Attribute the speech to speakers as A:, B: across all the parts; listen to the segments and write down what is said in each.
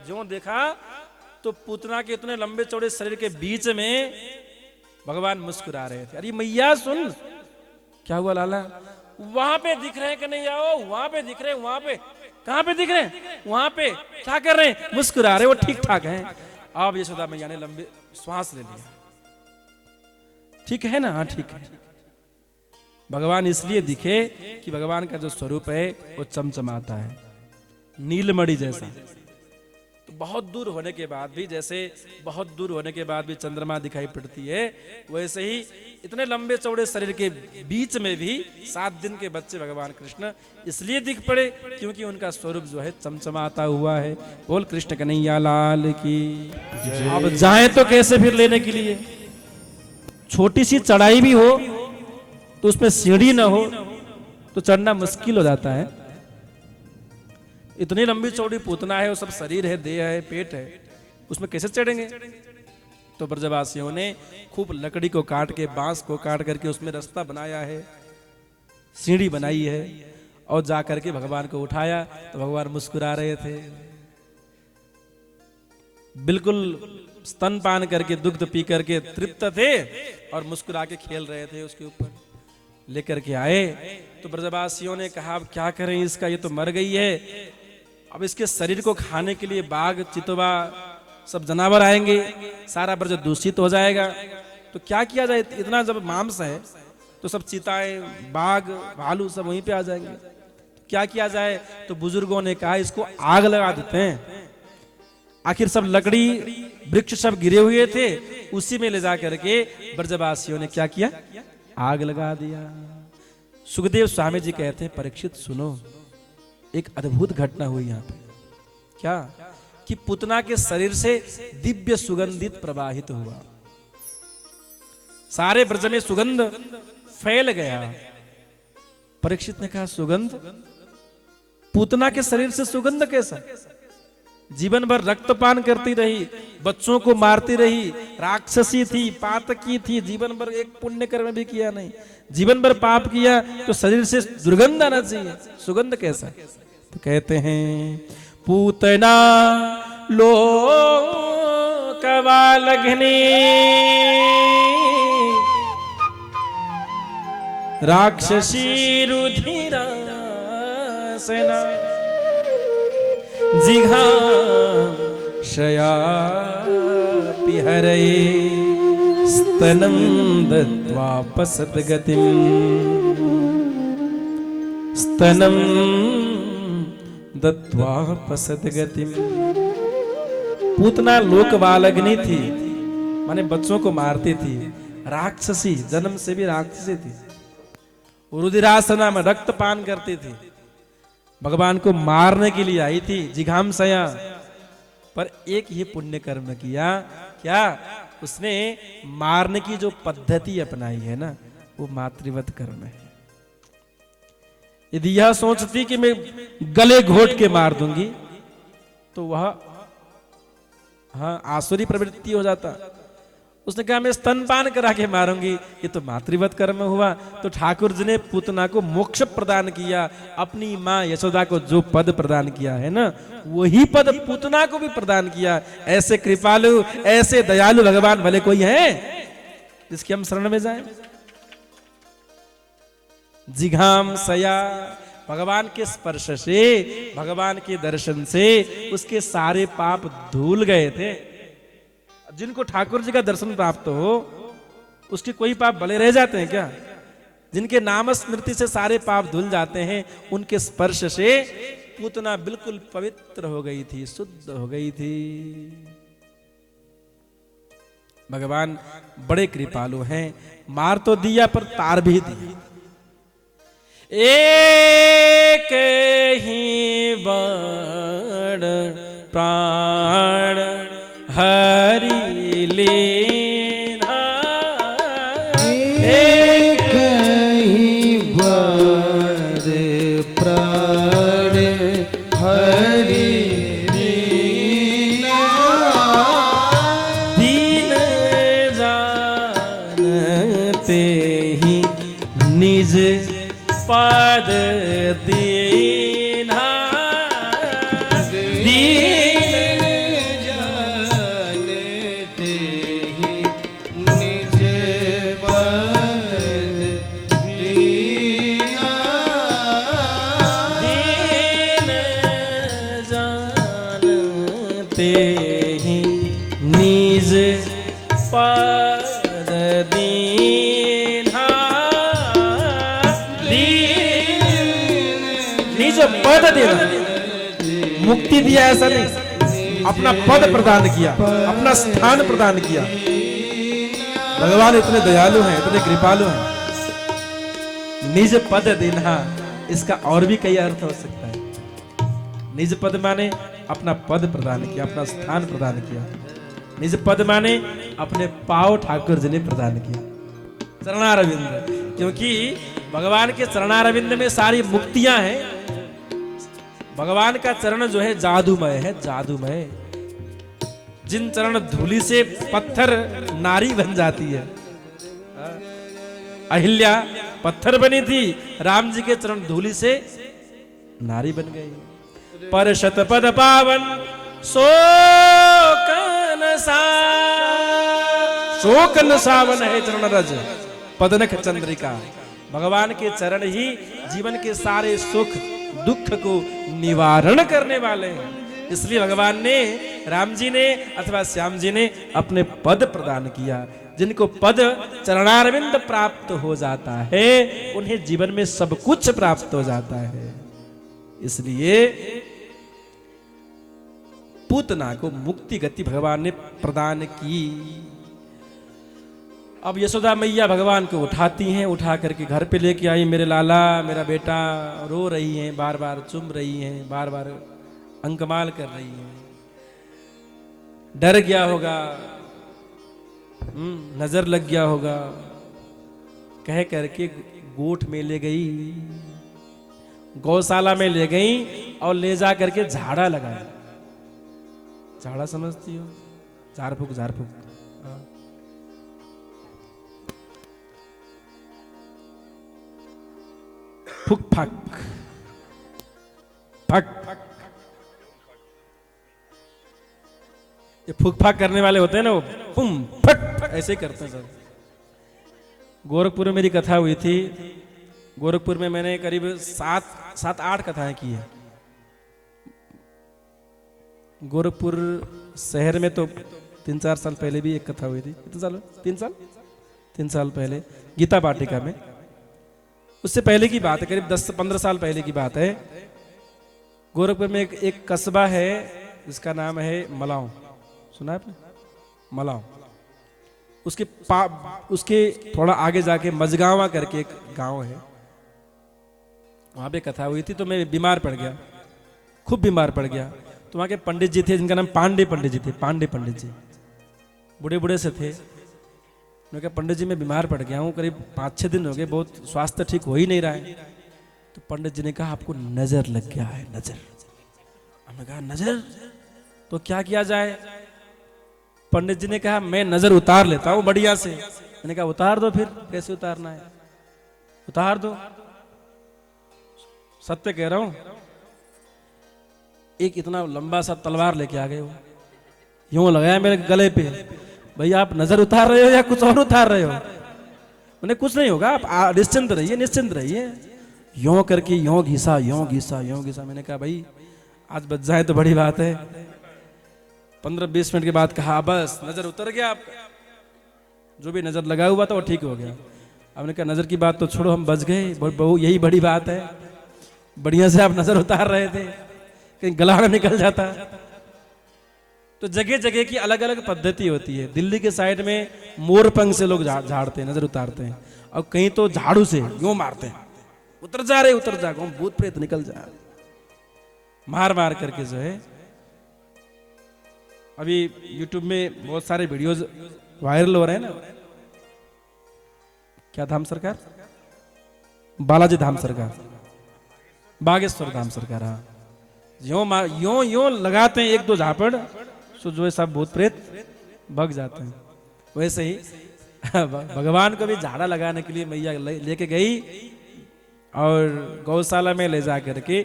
A: ज्यों देखा तो पूतना के इतने लंबे चौड़े शरीर के बीच में भगवान मुस्कुरा रहे थे। अरे मैया सुन, क्या हुआ लाला? वहां पे दिख रहे हैं कि नहीं? आओ, वहां पे दिख रहे हैं। वहां पे कहां पे दिख रहे हैं? वहां पे। क्या कर रहे हैं? मुस्कुरा रहे। वो ठीक ठाक हैं। अब यशोदा मैया ने लंबे श्वास ले लिया। ठीक है ना? हाँ ठीक है। भगवान इसलिए दिखे कि भगवान का जो स्वरूप है वो चमचमाता है, नीलमणि जैसा। तो बहुत दूर होने के बाद भी, जैसे बहुत दूर होने के बाद भी चंद्रमा दिखाई पड़ती है, वैसे ही इतने लंबे चौड़े शरीर के बीच में भी 7 दिन के बच्चे भगवान कृष्ण इसलिए दिख पड़े क्योंकि उनका स्वरूप जो है चमचमाता हुआ है। बोल कृष्ण कन्हैया लाल की। अब जाए तो कैसे फिर लेने के लिए? छोटी सी चढ़ाई भी हो तो उसमें सीढ़ी ना हो तो चढ़ना मुश्किल हो जाता है। इतनी लंबी चौड़ी पूतना है, वो सब शरीर है, देह है, पेट है, उसमें कैसे चढ़ेंगे? तो ब्रजवासियों ने खूब लकड़ी को काट के, बांस को काट करके उसमें रास्ता बनाया है, सीढ़ी बनाई है, और जा करके भगवान को उठाया तो भगवान मुस्कुरा रहे थे। बिल्कुल स्तनपान करके, दुग्ध पी करके तृप्त थे और मुस्कुरा के खेल रहे थे। उसके ऊपर लेकर के आए तो ब्रजवासियों ने कहा अब क्या करें इसका, ये तो मर गई है, अब इसके शरीर को खाने के लिए बाघ, चितवा, सब जानवर आएंगे, सारा ब्रज दूषित हो जाएगा। तो क्या किया जाए? इतना जब मांस है तो सब चीताएं, बाघ, भालू सब वहीं पे आ जाएंगे। तो क्या किया जाए? तो बुजुर्गों ने कहा इसको आग लगा देते हैं। आखिर सब लकड़ी वृक्ष सब गिरे हुए थे, उसी में ले जा करके ब्रजवासियों ने क्या किया? आग लगा दिया। सुखदेव स्वामी जी कहते हैं परीक्षित सुनो, एक अद्भुत घटना हुई यहाँ पे। क्या? कि पूतना के शरीर से दिव्य सुगंधित प्रवाहित हुआ, सारे ब्रज में सुगंध फैल गया। परीक्षित ने कहा सुगंध? पूतना के शरीर से सुगंध कैसा? जीवन भर रक्तपान करती रही, बच्चों को मारती रही, राक्षसी थी, पातकी थी, जीवन भर एक पुण्य कर्म भी किया नहीं, जीवन भर पाप किया, तो शरीर से दुर्गंध आना चाहिए, सुगंध कैसा? तो कहते हैं पूतना लोकवालघ्नी राक्षसी रुधिरासना जिघांशयापि हरये स्तनं दत्त्वा पसद्गतिम् स्तनं दत्त्वा पसद्गतिम्। पूतना लोकवालग्नि थी, माने बच्चों को मारती थी, राक्षसी, जन्म से भी राक्षसी थी, रुधिरासना में रक्तपान करती थी, भगवान को मारने के लिए आई थी, जिघांसया। पर एक ही पुण्य कर्म किया। क्या? उसने मारने की जो पद्धति अपनाई है ना, वो मातृवत कर्म है। यदि यह सोचती कि मैं गले घोट के मार दूंगी तो वह आसुरी प्रवृत्ति हो जाता। उसने कहा मैं स्तनपान करा के मारूंगी, ये तो मातृवत कर्म हुआ। तो ठाकुर जी ने पूतना को मोक्ष प्रदान किया, अपनी माँ यशोदा को जो पद प्रदान किया है ना, वही पद पूतना को भी प्रदान किया। ऐसे कृपालु, ऐसे दयालु भगवान भले कोई है जिसके हम शरण में जाएं? जिघांसया, भगवान के स्पर्श से, भगवान के दर्शन से उसके सारे पाप धुल गए थे। जिनको ठाकुर जी का दर्शन प्राप्त हो उसके कोई पाप भले रह जाते हैं क्या? जिनके नाम स्मृति से सारे पाप धुल जाते हैं, उनके स्पर्श से पूतना बिल्कुल पवित्र हो गई थी, शुद्ध हो गई थी। भगवान बड़े कृपालु हैं, मार तो दिया पर तार भी दिया। एक ही बाण प्राण हरि लीना,
B: एक ही बार प्राण हरि लीना,
A: दीन जानते ही निज पद दीना, दीन ते ही निज पद दीन्हा। निज पद देना, मुक्ति दिया ऐसा नहीं, अपना पद प्रदान किया, अपना स्थान प्रदान किया। भगवान इतने दयालु हैं, इतने कृपालु हैं। निज पद देना, इसका और भी कई अर्थ हो सकता है। निज पद माने अपना पद प्रदान किया, अपना स्थान प्रदान किया। निज पद माने अपने पाव ठाकुर जी ने प्रदान किया, चरणारविंद। क्योंकि भगवान के चरणारविंद में सारी मुक्तियां हैं। भगवान का चरण जो है जादूमय है, जादूमय। जिन चरण धूलि से पत्थर नारी बन जाती है। अहिल्या पत्थर बनी थी, राम जी के चरण धूलि से नारी बन गई। पर शतपद पावन शोकन सावन है चरण रज पदनख चंद्रिका। भगवान के चरण ही जीवन के सारे सुख दुख को निवारण करने वाले हैं। इसलिए भगवान ने, राम जी ने अथवा श्याम जी ने अपने पद प्रदान किया। जिनको पद चरणारविंद प्राप्त हो जाता है, उन्हें जीवन में सब कुछ प्राप्त हो जाता है। इसलिए पूतना को मुक्ति गति भगवान ने प्रदान की। अब यशोदा मैया भगवान को उठाती हैं, उठा करके घर पे लेके आई। मेरे लाला, मेरा बेटा, रो रही हैं, बार बार चुम रही हैं, बार बार अंकमाल कर रही हैं। डर गया होगा, नजर लग गया होगा, कह करके गोठ में ले गई, गौशाला में ले गई और ले जा करके झाड़ा लगाया। झाड़ा समझती हो? झाड़ फूक, झाड़ फूक। फुक फक फक। ये फुक फाक करने वाले होते हैं ना, वो फुम फक ऐसे ही करते हैं सर। गोरखपुर में मेरी कथा हुई थी। गोरखपुर में मैंने करीब 7-8 कथाएं की है। गोरखपुर शहर में तो 3-4 साल पहले भी एक कथा हुई थी। कितने साल? 3 साल पहले गीता वाटिका में। उससे पहले की बात है, करीब 10-15 साल पहले की बात है। गोरखपुर में एक कस्बा है जिसका नाम है मलाव। सुना है आपने? मलाव। उसके थोड़ा आगे जाके मजगावा करके एक गांव है, वहां पे कथा हुई थी। तो मैं बीमार पड़ गया, खूब बीमार पड़ गया। तो वहां के पंडित जी थे जिनका नाम पांडे पंडित जी थे। पांडे पंडित जी बूढ़े बूढ़े से थे। मैं कहा पंडित जी मैं बीमार पड़ गया हूँ, करीब 5-6 दिन हो गए, बहुत स्वास्थ्य ठीक हो ही नहीं रहा है। तो पंडित जी ने कहा आपको नजर लग गया है, नजर। हमने कहा नजर? तो क्या किया जाए? पंडित जी ने कहा मैं नजर उतार लेता हूँ बढ़िया से। मैंने कहा उतार दो। फिर कैसे उतारना है? उतार दो, सत्य कह रहा हूं। एक इतना लंबा सा तलवार लेके आ गए वो, यूं लगाया मेरे गले पे। भैया आप नजर उतार रहे हो या कुछ और उतार रहे हो? मैंने कुछ नहीं होगा, आप निश्चिंत रहिए, निश्चिंत रहिए। यों करके यों घिसा, यों घिसा, यों घिसा। मैंने कहा भाई आज बच जाए तो बड़ी बात है। 15-20 मिनट के बाद कहा बस नजर उतर गया आपका। जो भी नजर लगा हुआ था वो ठीक हो गया। हमने कहा नजर की बात तो छोड़ो, हम बच गए, यही बड़ी बात है। बढ़िया से आप नजर उतार रहे थे, कहीं गला न निकल जाता। तो जगह जगह की अलग अलग पद्धति होती है। दिल्ली के साइड में मोरपंख से लोग झाड़ते हैं, नजर उतारते हैं। और कहीं तो झाड़ू से यूं मारते हैं, उतर जा रहे, उतर जा, भूत प्रेत निकल जा, मार मार करके जो है। अभी YouTube में बहुत सारे वीडियोस वायरल हो रहे हैं ना। क्या धाम सरकार? बालाजी धाम सरकार, बागेश्वर धाम सरकार। हाँ, यों यों लगाते हैं 1-2 झापड़, तो जो है सब भूत प्रेत भग जाते हैं। वैसे ही भगवान को भी झाड़ा लगाने के लिए मैया लेके गई और गौशाला में ले जा करके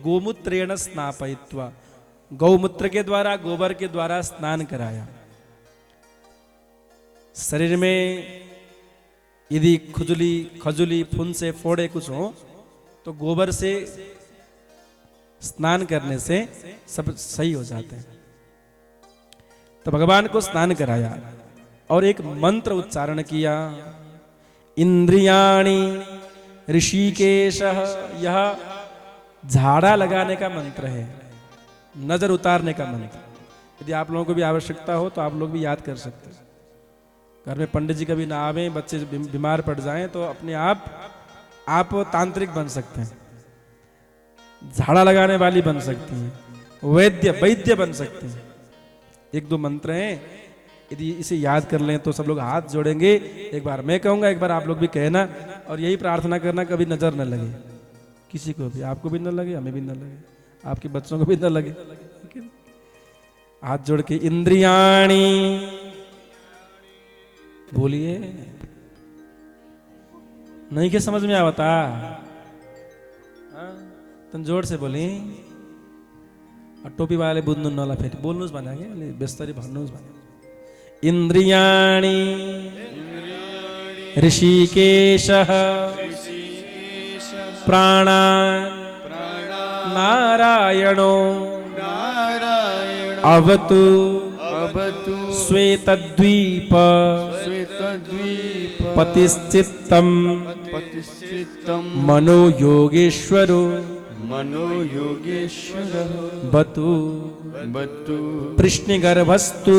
A: गोमूत्रेण स्नापयित्वा, गौमूत्र के द्वारा, गोबर के द्वारा स्नान कराया। शरीर में यदि खुजली, खजुली, फुंसे, फोड़े कुछ हो तो गोबर से स्नान करने से सब सही हो जाते हैं। तो भगवान को स्नान कराया और एक मंत्र उच्चारण किया, इंद्रियाणि ऋषिकेश। यह झाड़ा लगाने का मंत्र है, नजर उतारने का मंत्र। यदि आप लोगों को भी आवश्यकता हो तो आप लोग भी याद कर सकते हैं। घर में पंडित जी कभी ना आवे, बच्चे बीमार पड़ जाएं तो अपने आप तांत्रिक बन सकते हैं, झाड़ा लगाने वाली बन सकती हैं, वैद्य बन सकते हैं। एक दो मंत्र हैं, यदि इसे याद कर लें तो सब लोग हाथ जोड़ेंगे। एक बार मैं कहूंगा, एक बार आप लोग भी कहना, और यही प्रार्थना करना कभी नजर न लगे किसी को भी, आपको भी न लगे, हमें भी न लगे, आपके बच्चों को भी न लगे। हाथ जोड़ के इंद्रियाणी बोलिए। नहीं क्या समझ में आवता? तुम जोर से बोली। और टोपी वाले बुंदू नाला फेट बोलनुस बनाएंगे, बेस्तरी भरनुस बने। इंद्रियाणी ऋषिकेशः प्राणान् नारायणो अवतु श्वेतद्वीप पतिश्चित्तम् मनो योगेश्वरो बतु प्रश्निगर्भस्तु